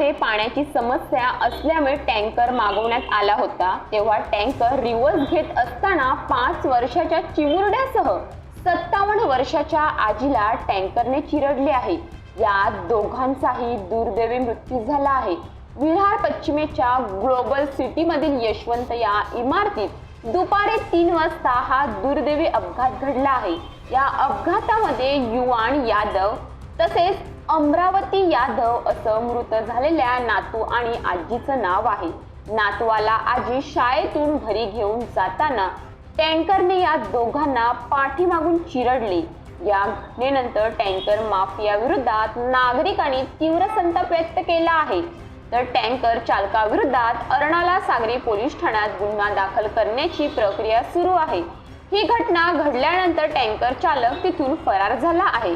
घरामध्ये पाण्याची समस्या असल्यामुळे टँकर मागवण्यात आला होता। तेव्हा टँकर रिव्हर्स घेत असताना 5 वर्षाच्या चिमुरड्यासह 57 वर्षाच्या आजीला टँकरने चिरडले आहे। या दोघांचाही दुर्दैवी मृत्यू झाला आहे। विरार पश्चिमेच्या ग्लोबल सिटी मधील यशवंत या इमारतीत दुपारी 3 वाजता हा दुर्दैवी अपघात घडला आहे। या अपघातामध्ये युवान यादव तसेच अमरावती यादव असं मृत झालेल्या नातू आणि आजीचं नाव आहे। नातवाला आजी शाळेतून घरी घेऊन जाताना टँकरने या दोघांना पाठीमागून चिरडले। या घटनेनंतर टँकर माफिया विरोधात नागरिकांनी तीव्र संताप व्यक्त केला आहे। तर टँकर चालकाविरोधात अर्नाळा सागरी पोलीस ठाण्यात गुन्हा दाखल करण्याची प्रक्रिया सुरू आहे। ही घटना घडल्यानंतर टँकर चालक तिथून फरार झाला आहे।